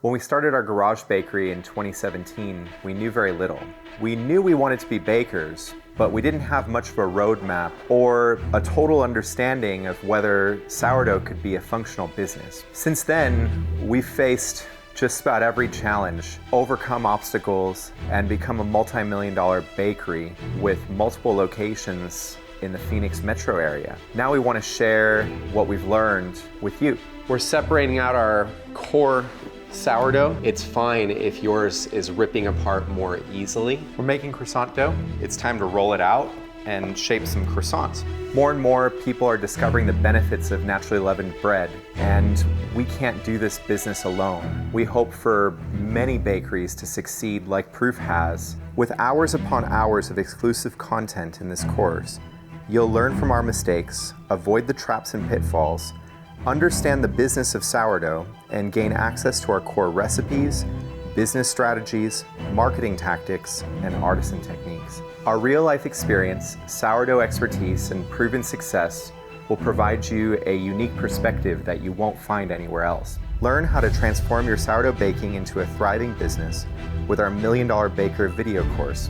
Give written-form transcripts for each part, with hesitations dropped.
When we started our garage bakery in 2017, we knew very little. We knew we wanted to be bakers, but we didn't have much of a roadmap or a total understanding of whether sourdough could be a functional business. Since then, we've faced just about every challenge, overcome obstacles, and become a multi-million-dollar bakery with multiple locations in the Phoenix metro area. Now we want to share what we've learned with you. We're separating out our core sourdough. It's fine if yours is ripping apart more easily. We're making croissant dough. It's time to roll it out and shape some croissants. More and more people are discovering the benefits of naturally leavened bread, and we can't do this business alone. We hope for many bakeries to succeed like Proof has. With hours upon hours of exclusive content in this course, you'll learn from our mistakes, avoid the traps and pitfalls, understand the business of sourdough, and gain access to our core recipes, business strategies, marketing tactics, and artisan techniques. Our real-life experience, sourdough expertise, and proven success will provide you a unique perspective that you won't find anywhere else. Learn how to transform your sourdough baking into a thriving business with our $1 Million Baker video course.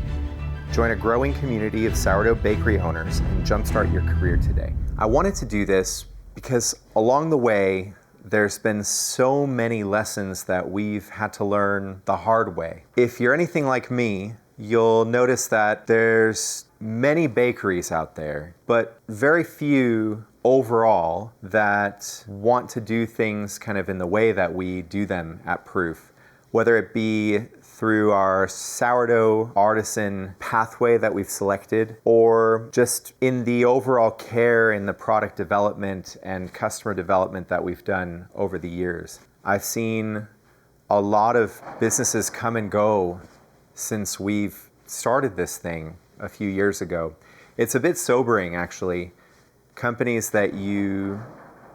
Join a growing community of sourdough bakery owners and jumpstart your career today. I wanted to do this because along the way, there's been so many lessons that we've had to learn the hard way. If you're anything like me, you'll notice that there's many bakeries out there, but very few overall that want to do things kind of in the way that we do them at Proof. Whether it be through our sourdough artisan pathway that we've selected, or just in the overall care in the product development and customer development that we've done over the years. I've seen a lot of businesses come and go since we've started this thing a few years ago. It's a bit sobering, actually. Companies that you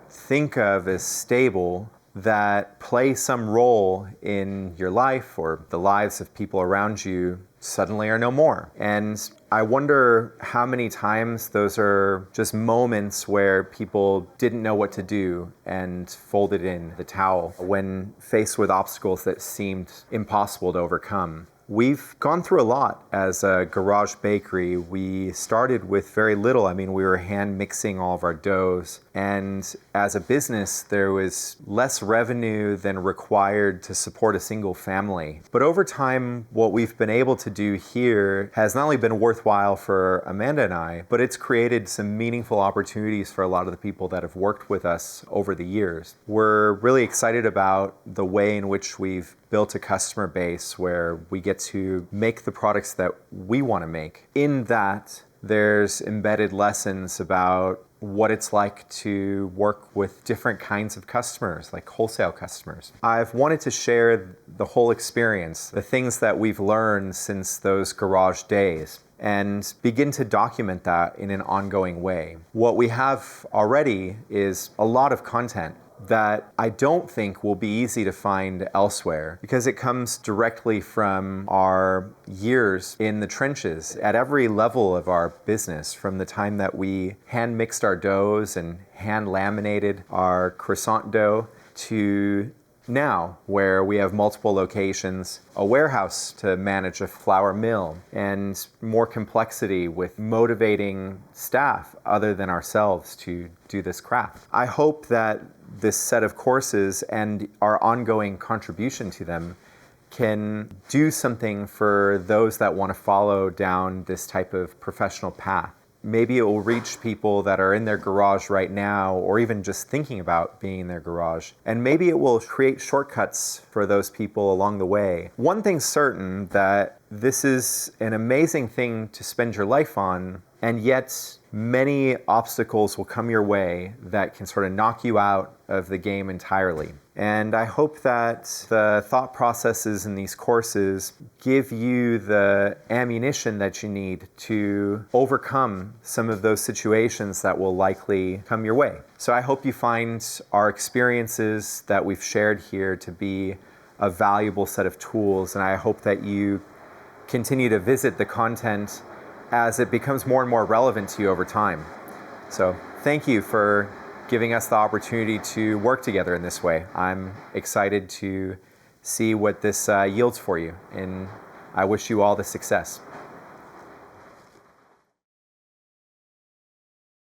think of as stable that play some role in your life or the lives of people around you suddenly are no more. And I wonder how many times those are just moments where people didn't know what to do and folded in the towel when faced with obstacles that seemed impossible to overcome. We've gone through a lot as a garage bakery. We started with very little. We were hand mixing all of our doughs. And as a business, there was less revenue than required to support a single family. But over time, what we've been able to do here has not only been worthwhile for Amanda and I, but it's created some meaningful opportunities for a lot of the people that have worked with us over the years. We're really excited about the way in which we've built a customer base where we get to make the products that we want to make. In that, there's embedded lessons about what it's like to work with different kinds of customers, like wholesale customers. I've wanted to share the whole experience, the things that we've learned since those garage days, and begin to document that in an ongoing way. What we have already is a lot of content that I don't think will be easy to find elsewhere because it comes directly from our years in the trenches at every level of our business, from the time that we hand mixed our doughs and hand laminated our croissant dough to now, where we have multiple locations, a warehouse to manage a flour mill, and more complexity with motivating staff other than ourselves to do this craft. I hope that this set of courses and our ongoing contribution to them can do something for those that want to follow down this type of professional path. Maybe it will reach people that are in their garage right now, or even just thinking about being in their garage. And maybe it will create shortcuts for those people along the way. One thing's certain, that this is an amazing thing to spend your life on, and yet many obstacles will come your way that can sort of knock you out of the game entirely. And I hope that the thought processes in these courses give you the ammunition that you need to overcome some of those situations that will likely come your way. So I hope you find our experiences that we've shared here to be a valuable set of tools, and I hope that you continue to visit the content as it becomes more and more relevant to you over time. So thank you for giving us the opportunity to work together in this way. I'm excited to see what this yields for you. And I wish you all the success.